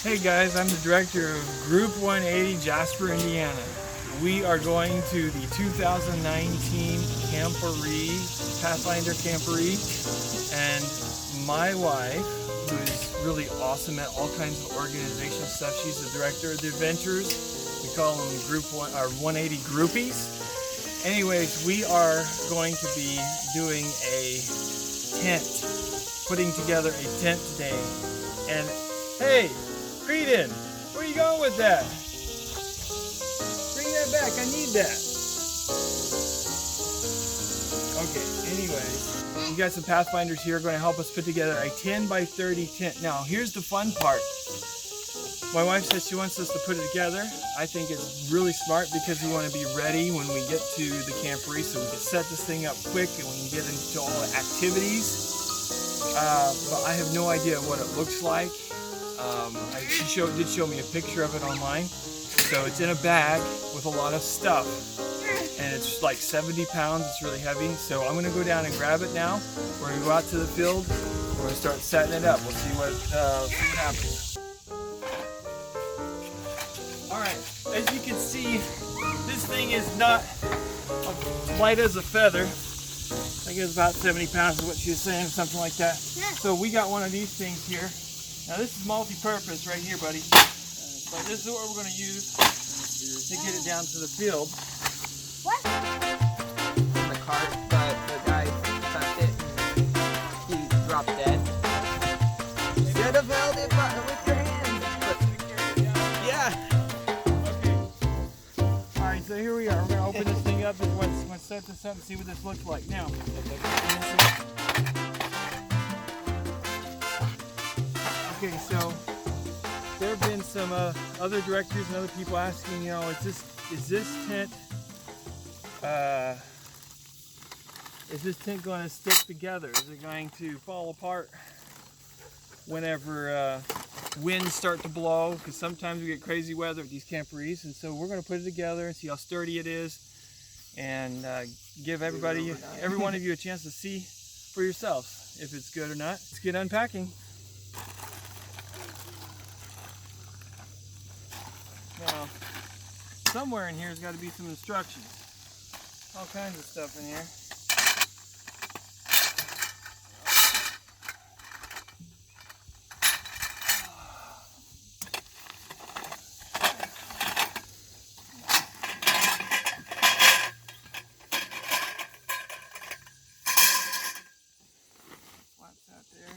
Hey guys, I'm the director of Group 180 Jasper, Indiana. We are going to the 2019 Camporee, Pathfinder Camporee, and my wife, who is really awesome at all kinds of organization stuff, she's the director of the adventures. We call them Group 180 groupies. Anyways, we are going to be doing a tent, putting together a tent today. And hey, Creedon, where are you going with that? Bring that back, I need that. Okay, anyway, we got some Pathfinders here going to help us put together a 10 by 30 tent. Now, here's the fun part. My wife says she wants us to put it together. I think it's really smart because we want to be ready when we get to the Camporee so we can set this thing up quick and we can get into all the activities. But I have no idea what it looks like. She did show me a picture of it online. So it's in a bag with a lot of stuff. And it's like 70 pounds, it's really heavy. So I'm gonna go down and grab it now. We're gonna go out to the field. We're gonna start setting it up. We'll see what happens. All right, as you can see, this thing is not light as a feather. I think it's about 70 pounds is what she was saying, something like that. So we got one of these things here. Now this is multi-purpose right here, buddy. But this is what we're going to use to get it down to the field. What? The cart, but the guy touched it. He dropped dead. You should have held it with your hands. But, yeah. Okay. All right, so here we are. We're going to open this thing up and let's set this up and see what this looks like. Now, okay, so there have been some other directors and other people asking, you know, is this tent going to stick together? Is it going to fall apart whenever winds start to blow? Because sometimes we get crazy weather at these Camporees, and so we're going to put it together and see how sturdy it is, and give every one of you a chance to see for yourselves if it's good or not. Let's get unpacking. Now, somewhere in here has got to be some instructions. All kinds of stuff in here. What's that there?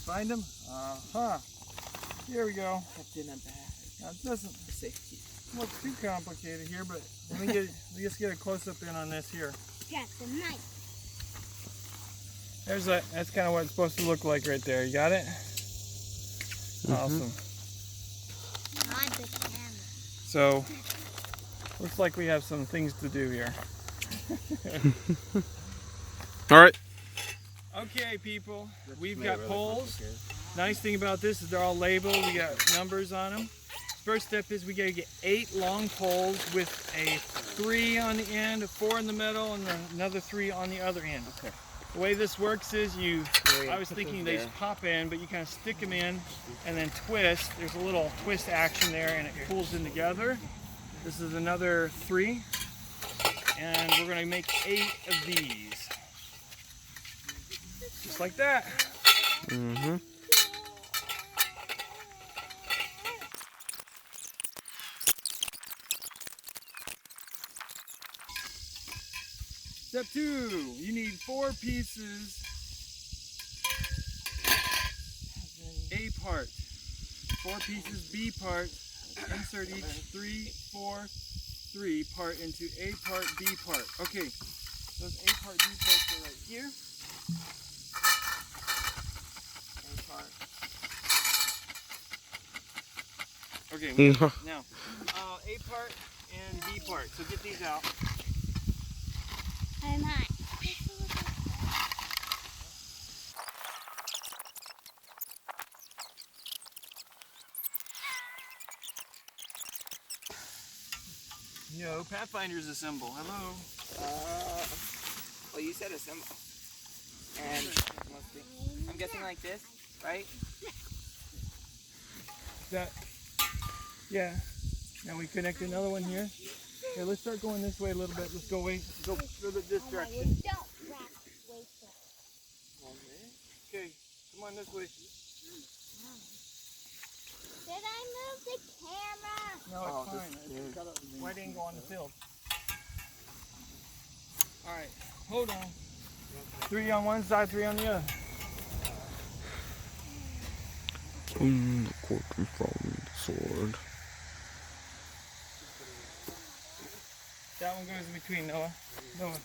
Find them? Here we go. Kept in a bag. Now it doesn't look too complicated here, but let's get a close-up in on this here. Got the knife. That's kind of what it's supposed to look like right there. You got it? Awesome. My big camera. So, looks like we have some things to do here. All right. Okay, people, we've got poles. Nice thing about this is they're all labeled. We got numbers on them. First step is we gotta get 8 long poles with a 3 on the end, a 4 in the middle, and then another 3 on the other end. Okay. The way this works is I was thinking they just pop in, but you kind of stick them in and then twist. There's a little twist action there, and it pulls in together. This is another 3, and we're gonna make 8 of these. Just like that. Step 2, you need 4 pieces, A part, 4 pieces B part, insert each 3, 4, 3 part into A part, B part. Okay, those A part, B parts are right here. Okay, now A part and B part. So get these out. I'm hot. Yo, Pathfinders assemble. Hello. Well, you said a symbol. And mostly, I'm guessing like this, right? That, yeah. Now we connect another one here. Okay, let's start going this way a little bit. Let's go this direction. Okay, come on this way. Did I move the camera? No, it's fine. It's got a wide angle on the field. Alright, hold on. 3 on one side, 3 on the other. The quarter from the sword. That one goes in between, Noah. Noah. Right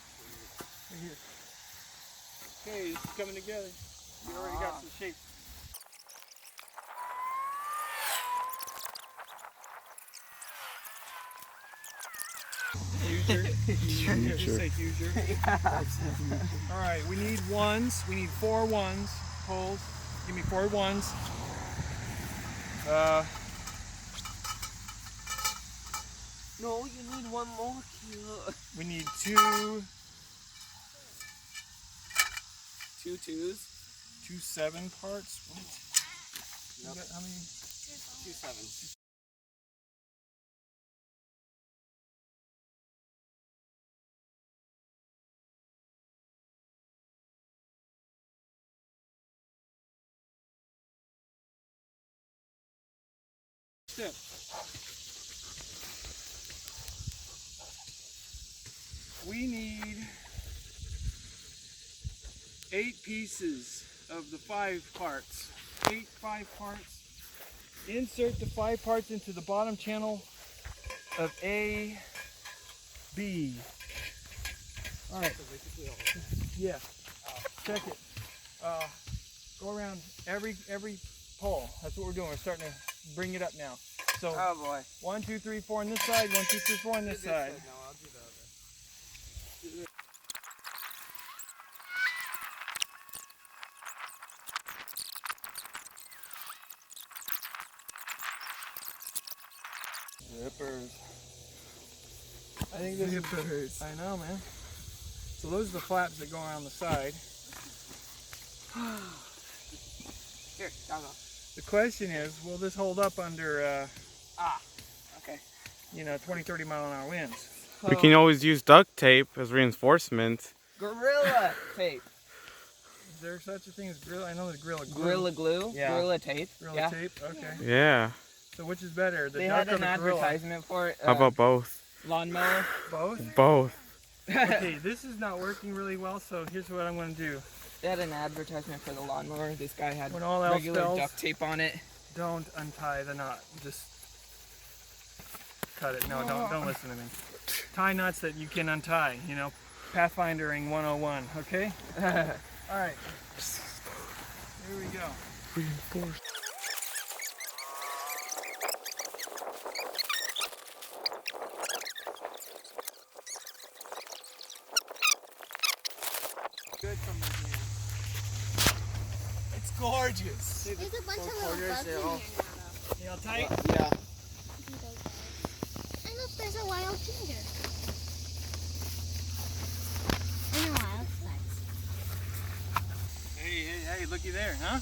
here. Okay, this is coming together. You already got some shape. User. Alright, we need ones. We need 4 ones. Poles. Give me 4 ones. No, you need one more kilo. We need 2 2s. 2 7 parts. What? Nope. How many? 2 7s. Step. We need 8 pieces of the 5 parts. 5 parts. Insert the 5 parts into the bottom channel of A, B. All right. Yeah. Check it. Go around every pole. That's what we're doing. We're starting to bring it up now. So Oh boy. 1, 2, 3, 4 on this side. 1, 2, 3, 4 on this side. No, I'll do the other. Zippers. I think this is. I know, man. So those are the flaps that go around the side. Here, doggo. The question is, will this hold up under, Okay. 20, 30 mile an hour winds? We can always use duct tape as reinforcement. Gorilla tape. Is there such a thing as Gorilla? I know there's Gorilla glue. Gorilla glue. Yeah. Gorilla tape. Gorilla tape? Okay. Yeah. So which is better, the They duck had or an the Gorilla? advertisement for it. How about both? Lawnmower. Both? Both. Okay, this is not working really well, so here's what I'm going to do. They had an advertisement for the lawnmower. This guy had When all else regular fails, duct tape on it. don't untie the knot. Just cut it. No, don't listen to me. Tie knots that you can untie, Pathfindering 101, okay? All right. Here we go. Reinforce. Good from the beginning. It's gorgeous. There's a bunch of little quarters, bugs in they're here all- now, You all tight? Yeah. though. And look, there's a wild ginger. And a wild spice. Hey, looky there, huh?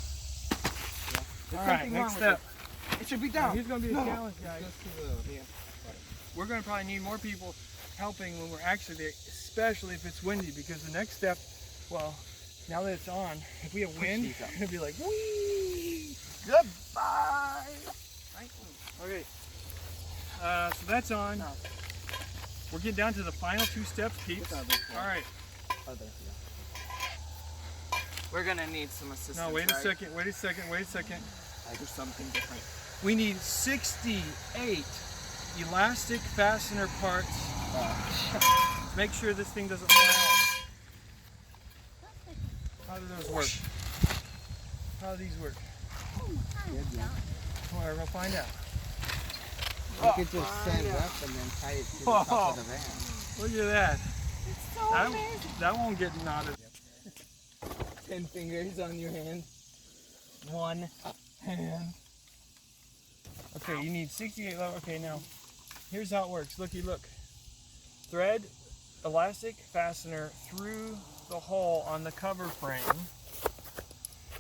There's All right, something next wrong with step. It should be Now, down. here's going to be a No. challenge, guys. We're going to probably need more people helping when we're actually there, especially if it's windy, because the next step, well, now that it's on, if we have wind, these up. it's going to be like, whee! Goodbye. Okay, so that's on. No. We're getting down to the final 2 steps, peeps. All right. We're gonna need some assistance. No, wait a right? second. There's something different. We need 68 elastic fastener parts to make sure this thing doesn't fall out. How do those work? How do these work? Well, we're gonna find out. You could just set it up and then tie it to the top of the van. Look at that. It's so amazing. That won't get knotted. 10 fingers on your hand. 1 hand. Okay, you need 68 level. Okay, now here's how it works. Look. Thread elastic fastener through the hole on the cover frame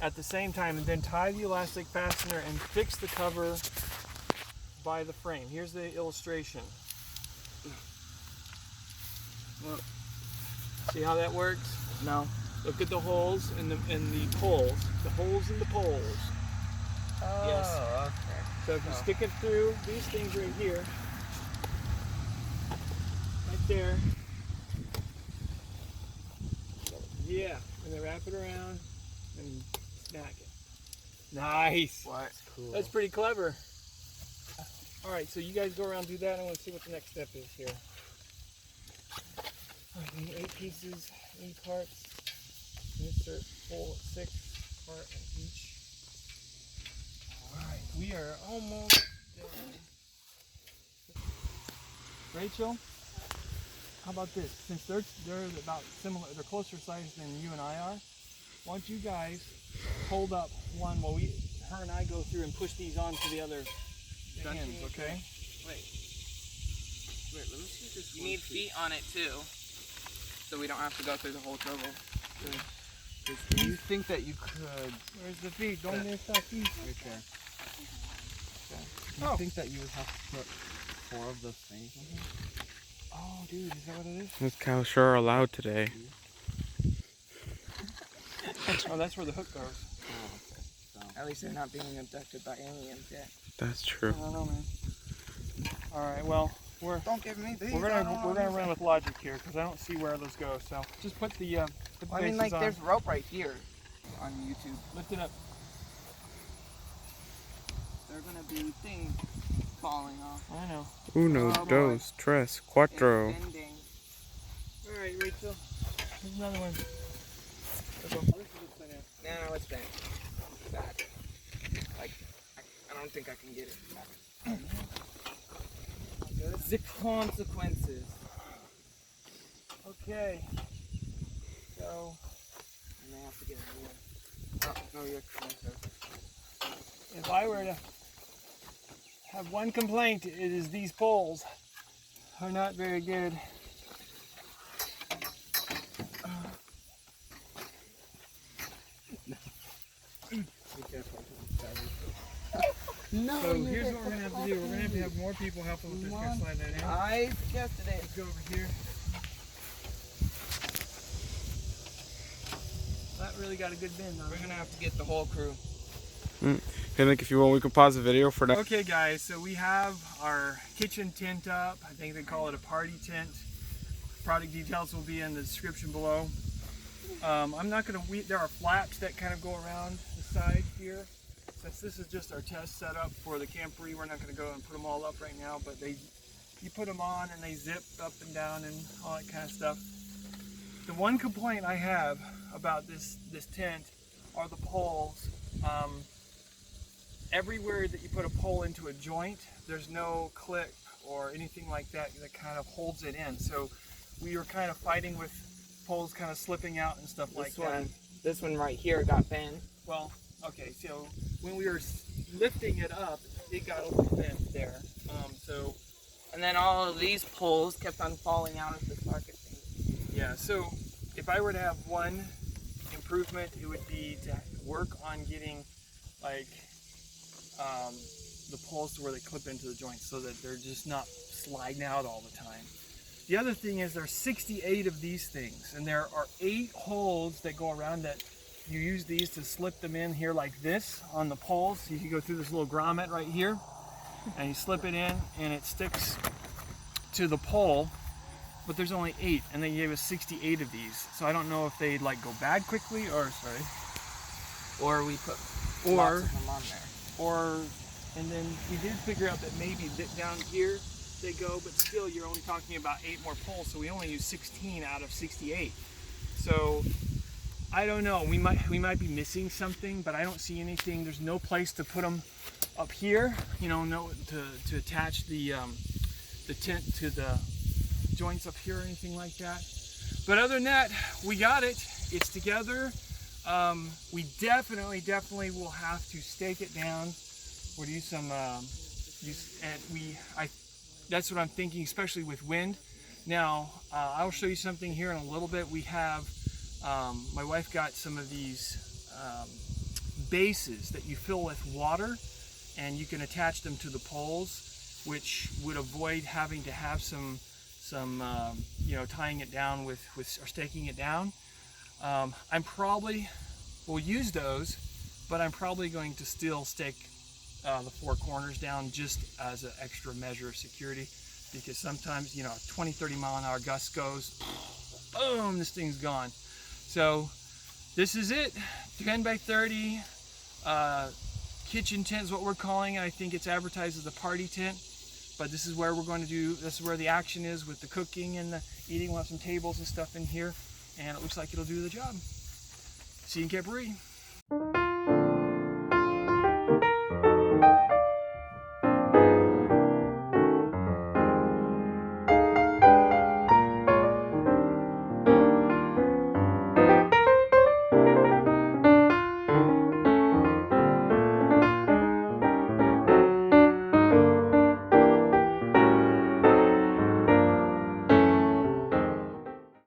at the same time, and then tie the elastic fastener and fix the cover by the frame. Here's the illustration. See how that works? No. Look at the holes in the poles. The holes in the poles. Oh, Yes. okay. So if you stick it through these things right here, right there. Yeah, and then wrap it around and smack it. Nice. What? Cool. That's pretty clever. All right, so you guys go around and do that. I want to see what the next step is here. All right, we need 8 pieces, 8 parts. Insert 6 part in each. All right, we are almost done. Rachel, how about this? Since they're about similar, they're closer size than you and I are. Why don't you guys hold up one while her and I go through and push these onto the other ends, okay? Wait, let me see this. You need feet on it too, so we don't have to go through the whole trouble. Do you think that you could... Where's the feet? Don't miss that feet. Right there. Do you think that you would have to put 4 of those things in here? Oh, dude, is that what it is? Those cows sure are loud today. Oh, that's where the hook goes. Oh, okay. At least they're not being abducted by aliens yet. That's true. I don't know, man. All right, well, Don't give me these. we're gonna run with logic here because I don't see where those go. So just put the I mean, like, bases on. there's rope right here on YouTube. Lift it up. They're gonna be things falling off. I know. Uno, Oh, boy. dos, tres, cuatro. It's bending. All right, Rachel. Here's another one. No, it's bent. Bad. Like, I don't think I can get it back. The consequences. Okay. So I may have to get a new one. Oh, no, you're closer. if I were to have one complaint, it is these poles are not very good. No, So here's what we're gonna have to do. We're gonna have to have more people helping with this. Here, slide that in. I suggested it. Let's go over here. That really got a good bend on We're it. gonna have to get the whole crew. Hey, Nick, if you want, we can pause the video for now. Okay, guys, so we have our kitchen tent up. I think they call it a party tent. Product details will be in the description below. I'm not gonna. There are flaps that kind of go around the side here. Since this is just our test setup for the campery, we're not going to go and put them all up right now, but you put them on and they zip up and down and all that kind of stuff. The one complaint I have about this tent are the poles. Everywhere that you put a pole into a joint, there's no clip or anything like that that kind of holds it in. So we were kind of fighting with poles kind of slipping out and stuff like that. This one right here got bent. Well, okay, so when we were lifting it up, it got a little bent there. And then all of these poles kept on falling out of the socket thing. Yeah, so if I were to have one improvement, it would be to work on getting like the poles to where they clip into the joints so that they're just not sliding out all the time. The other thing is there's 68 of these things, and there are 8 holes that go around that. You use these to slip them in here like this on the poles. So you can go through this little grommet right here, and you slip it in, and it sticks to the pole. But there's only 8, and they gave us 68 of these. So I don't know if they like go bad quickly, or Or we put or lots of them on there. or, and then we did figure out that maybe down here they go, but still you're only talking about 8 more poles. So we only use 16 out of 68. So I don't know. We might be missing something, but I don't see anything. There's no place to put them up here. You know, no to attach the tent to the joints up here or anything like that. But other than that, we got it. It's together. We definitely will have to stake it down or do some that's what I'm thinking, especially with wind. Now I'll show you something here in a little bit. We have My wife got some of these bases that you fill with water, and you can attach them to the poles, which would avoid having to have some you know, tying it down with or staking it down. I'm probably will use those, but I'm probably going to still stake the four corners down just as an extra measure of security, because sometimes, you know, 20-30 mile an hour gust goes, boom, this thing's gone. So this is it, 10 by 30 kitchen tent is what we're calling it. I think it's advertised as a party tent, but this is where we're going to do, this is where the action is with the cooking and the eating. We'll have some tables and stuff in here, and it looks like it'll do the job. See you in Camp Reed.